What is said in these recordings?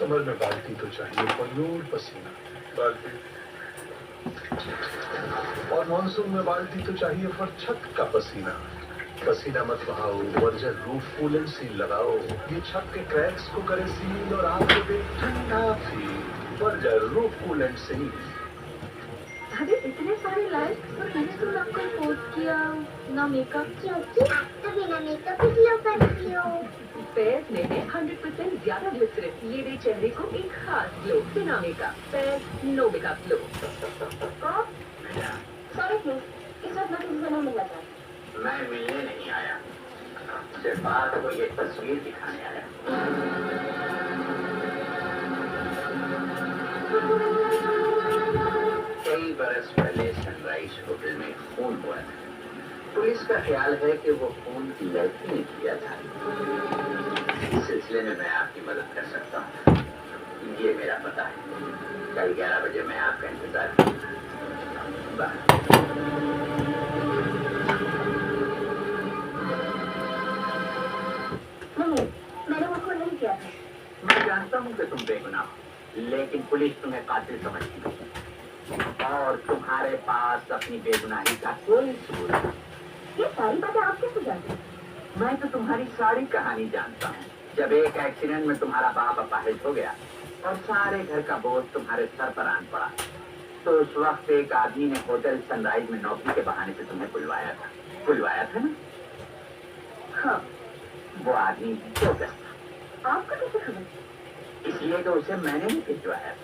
Summer में बाल्टी तो चाहिए, फजूल पसीना बाल्टी, और मानसून में बाल्टी तो चाहिए पर छत का पसीना। पसीना मत बहाओ, वर्जर रूफ कूलेंट सील लगाओ, ये छत के क्रैक्स को करे सील और आपको दे ठंडा feel. Berger roof coolant seal. अरे इतने सारे लाइक्स और मैंने तो आपको पोस्ट किया ना मेकअप, क्योंकि आप तो बिना मेकअप ही ग्लो करती हो। पेयर्स में है 100% ज्यादा ग्लिसरीन, ये दे चेहरे को एक खास ग्लो। बिना makeup Pears, no makeup glow. Sorry please, इस वक्त मैं किसी से नहीं मिलना चाहती। मैं मिलने नहीं आया, सिर्फ आपको ये तस्वीर दिखाने आया। कई बरस पहले सनराइज होटल में खून हुआ था। पुलिस का ख्याल है कि वो खून लड़की ने किया था। इस सिलसिले में मैं आपकी मदद कर सकता हूँ। ये मेरा पता है। कल 11 बजे मैं आपका इंतजार करूँगा। नहीं, मैंने वो खून नहीं किया था। मैं जानता हूँ कि तुम बेगुनाह हो, लेकिन पुलिस तुम्हें कातिल समझती है और तुम्हारे पास अपनी बेगुनाही का कोई सबूत नहीं। ये सारी बातें आप कैसे जानते हैं? मैं तो तुम्हारी सारी कहानी जानता हूँ। जब एक एक्सीडेंट में तुम्हारा बाप अपाहिज हो गया और सारे घर का बोझ तुम्हारे सर पर आन पड़ा, तो उस वक्त एक आदमी ने होटल सनराइज में नौकरी के बहाने से तुम्हें बुलवाया था ना? हाँ। वो आदमी क्यों था? आपको कैसे खबर? इसलिए तो उसे मैंने ही भिजवाया।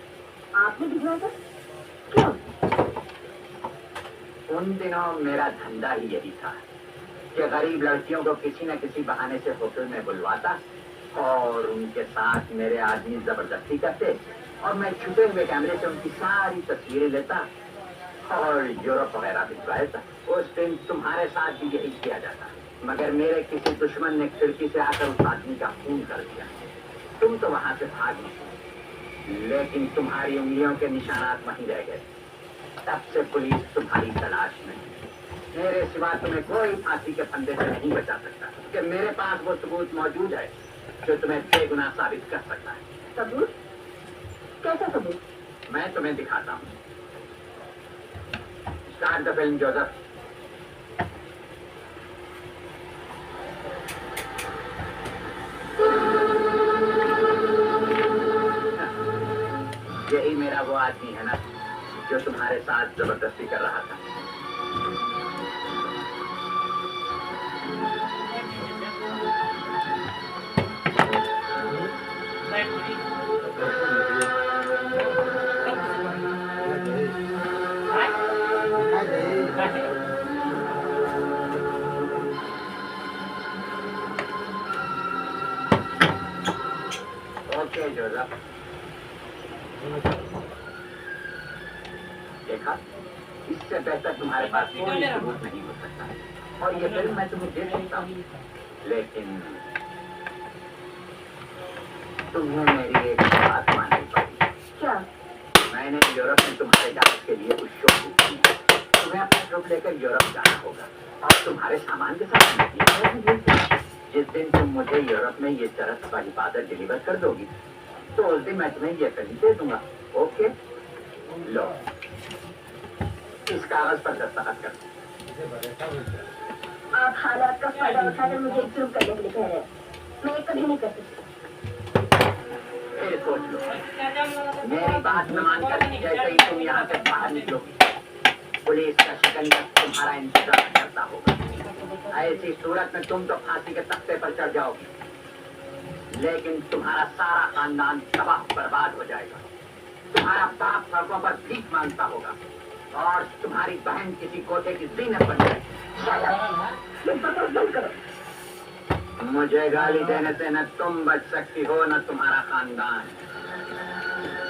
आपने भिजवाया था? क्यों? उन दिनों मेरा धंधा ही यही था कि गरीब लड़कियों को किसी न किसी बहाने से होटल में बुलवाता और उनके साथ मेरे आदमी जबरदस्ती करते और मैं छुपे हुए कैमरे से उनकी सारी तस्वीरें लेता और यूरोप वगैरह भिजवा देता। उस दिन तुम्हारे साथ भी यही किया जाता, मगर मेरे किसी दुश्मन ने खिड़की से आकर उस आदमी का खून कर दिया। तुम तो वहां से भाग गए, लेकिन तुम्हारी उंगलियों के निशानात वहीं रह गए। तब से पुलिस तुम्हारी तलाश में है। मेरे सिवा तुम्हें कोई फांसी के फंदे से नहीं बचा सकता कि मेरे पास वो सबूत मौजूद है जो तुम्हें बेगुनाह साबित कर सकता है। सबूत? कैसा सबूत? मैं तुम्हें दिखाता हूँ। Start the film Joseph. यही मेरा वो आदमी है ना जो तुम्हारे साथ जबरदस्ती कर रहा था। ओके जोसेफ, देखा, इससे बेहतर तुम्हारे पास कोई सबूत नहीं हो सकता और ये फिल्म मैं तुम्हें दे सकता हूँ, लेकिन तुम्हें मेरी एक बात माननी पड़ेगी। क्या? मैंने यूरोप में तुम्हारे जांच के लिए कुछ शो बुक किया। तुम्हें अपना ट्रिप लेकर यूरोप जाना होगा और तुम्हारे सामान के साथ जिस दिन तुम मुझे यूरोप में ये चरस वाली बादल डिलीवर कर दोगी, तो उस दिन मैं तुम्हें ये फिल्म दे दूंगा। ओके, लो इस कागज पर दस्तखत कर। आप हालात का फायदा उठाकर मुझे जुर्म करने के लिए कह रहे हैं। मैं ये कभी नहीं कर सकती। सोच लो, मेरी बात न मानकर जैसे ही तुम यहाँ से बाहर निकलोगी, पुलिस का शिकंजा तुम्हारा इंतजार करता होगा। ऐसी सूरत में तुम तो फांसी के तख्ते पर चढ़ जाओगी, लेकिन तुम्हारा सारा खानदान तबाह बर्बाद हो जाएगा। तुम्हारा बाप सड़कों पर भीख मांगता होगा और तुम्हारी बहन किसी कोठे की जीनत बन जाएगी। मुझे गाली देने से न तुम बच सकती हो न तुम्हारा खानदान।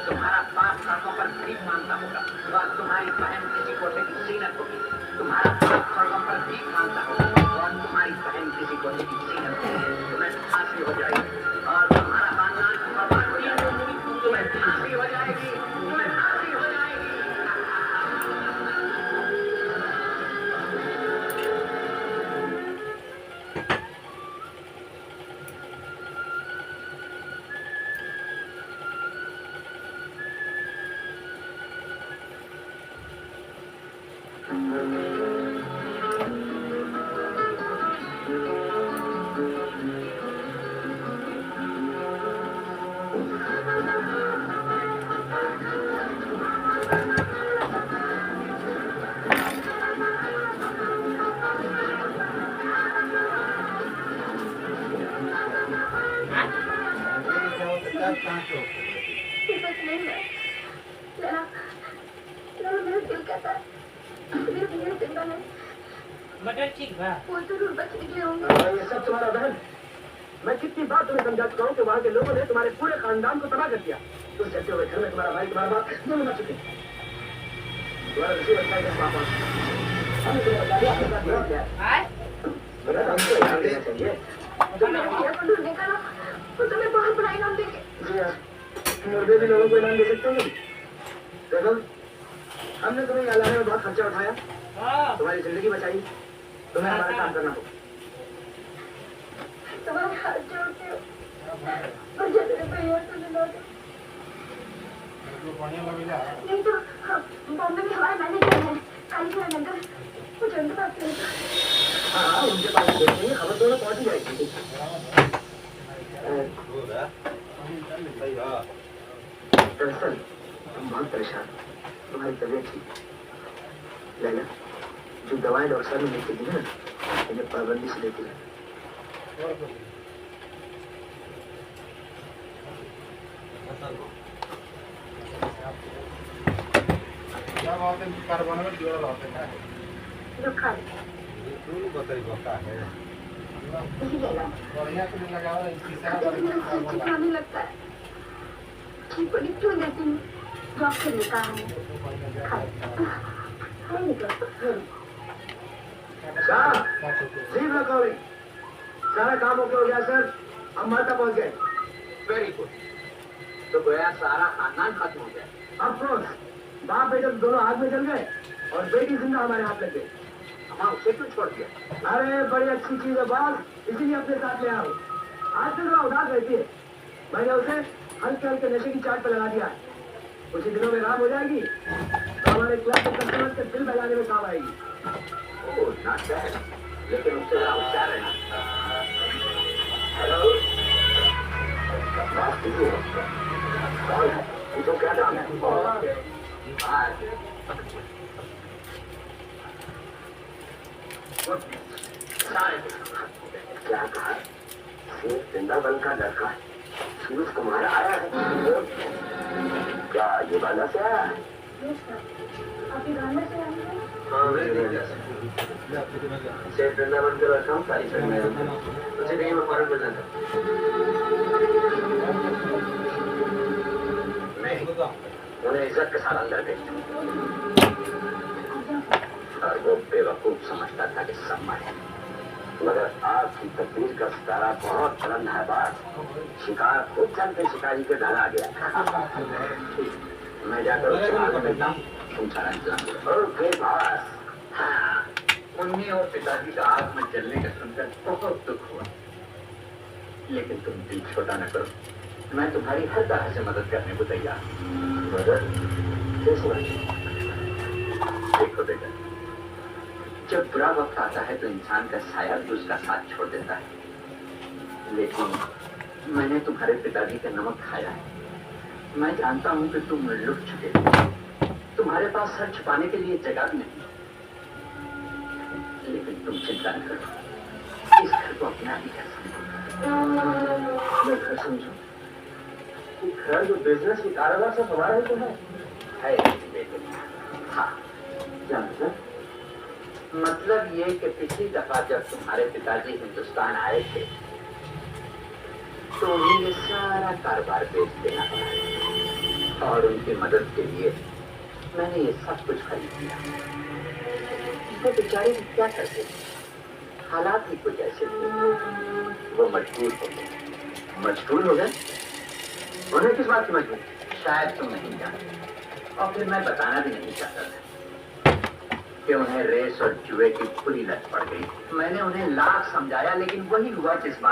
तुम्हारा बाप सड़कों पर भीख मांगता होगा और तुम्हारी बहन किसी कोठे की जीनत होगी। तुम्हारा बाप सड़कों पर भीख मांगता होगा और तुम्हारी बहन किसी कोठे की जीनत होगी। तुम्हें फांसी हो जाएगी और तुम्हारा खानदान बर्बाद हो जाएगा। तुम्हें फांसी हो जाएगी, तुम्हें फांसी हो जाएगी। बस नहीं है लड़ा लड़ा मेरा दिल कहता है मेरे भैया जिंदा है मटर ठीक बा वो जरूर बच निकले होंगे ये सब तुम्हारा बहन। मैं कितनी बार तुम्हें समझा चुका हूँ कि वहाँ के लोगों ने तुम्हारे पूरे खानदान को तबाह कर दिया। तुम चलते हुए घर में तुम्हारा भाई तुम्हारा बाप दोनों मर चुके। तुम्हारा नसीब अच्छा है कि पापा हमने तुम्हें बता दिया अपने साथ हुआ क्या है। आय बेटा हमको ध्यान देना चाहिए। तो मेरे भैया को ढूंढने का ना वो तुम्हें बहुत बड़ा इनाम देंगे जी हाँ, मुर्दे भी लोगों को इनाम दे सकते हो। देखो हमने तुम्हें यहाँ लाने में बहुत खर्चा उठाया, हां तुम्हारी जिंदगी बचाई, तुम्हें हमारा काम करना होगा। तुम्हारे हाथ जोड़ते हो मुझे मेरे भैया को दिला दो नहीं तो बॉम्बे में हमारे मैनेजर हैं कालीचरण नगर मुझे उनके पास ले जाओ हाँ उनके पास देखेंगे, खबर दोनों पहुँच ही जाएगी। दरअसल तुम बहुत परेशान, तुम्हारी तबीयत ठीक लैला, जो दवाएं डॉक्टर साहब ने लिख के दी ना इन्हें पाबंदी से लेती है। जो खा ले यही लेला खाने लगता है ठीक बड़ी क्यों देती हूँ डॉक्टर ने कहा है खाए निकलो जीव रखोगे, सारा काम हो गया सर, हम माता पहुंच गए। Very good. तो गोया सारा खानदान खत्म हो गया। अब बाप बेटे दोनों हाथ में चल गए और बेटी जिंदा हमारे हाथ लग गई। हम उसे क्यों छोड़ दिया? अरे बड़ी अच्छी चीज है बात, इसीलिए अपने साथ ले आओ। आज से थोड़ा उदास रहती है, मैंने उसे हल्के हल्के नशे की चाट पर लगा दिया है। कुछ ही दिनों में राम हो जाएगी तो हमारे क्लास के कस्टमर के दिल बजाने में काम आएगी। ओह नॉट बैड, लेकिन उससे जरा होशियार रहना। हेलो बात कीजिए, कौन है? तो क्या नाम है? क्या कहा? वृंदावन का लड़का सूरज कुमार आया है। क्या ये वाला से आया है? आप ये गाना से आए हैं हाँ मैं वृंदावन के लड़का हूँ, सारी फिल्म में उसे कहीं मैं फौरन मिलना था। नहीं, उन्हें इज्जत के साथ अंदर भेज और वो बेवकूफ समझता था कि सम्मान है, मगर आपकी तकदीर का सितारा बहुत बुलंद है। बात शिकार खूब चल के शिकारी के डर आ गया। मैं जाकर उससे आगे मिलता हूँ, तुम सारा इंतजाम। Okay boss. हाँ, मम्मी और पिताजी का आग में जलने का सुनकर बहुत दुख हुआ, लेकिन तुम दिल छोटा न करो, मैं तुम्हारी हर तरह से मदद करने को तैयार हूँ। मदद? देखो बेटा, जब बुरा वक्त आता है तो इंसान का साया भी उसका साथ छोड़ देता है, लेकिन मैंने तुम्हारे पिताजी का नमक खाया है। मैं जानता हूँ कि तुम लुट चुके हो, तुम्हारे पास सर छुपाने के लिए जगह भी नहीं, लेकिन तुम चिंता न करो, इस घर को अपना ही घर समझो। मैं घर समझू? घर जो बिजनेस की कारोबार सब हमारा ही तो है बेटे। हाँ, क्या मतलब? मतलब ये कि पिछली दफा जब तुम्हारे पिताजी हिंदुस्तान आए थे तो उन्हें ये सारा कारोबार बेच देना पड़ा, और उनकी मदद के लिए मैंने ये सब कुछ खरीद लिया। वो बेचारे क्या करते, हालात ही कुछ ऐसे थे, वो मजबूर हो गए। मजबूर हो गए? उन्हें किस बात की मजबूरी? शायद तुम नहीं जानते, और फिर मैं बताना भी नहीं चाहता था कि उन्हें रेस और जुए की बुरी लत पड़ गई। मैंने उन्हें लाख समझाया, लेकिन वही हुआ जिस बात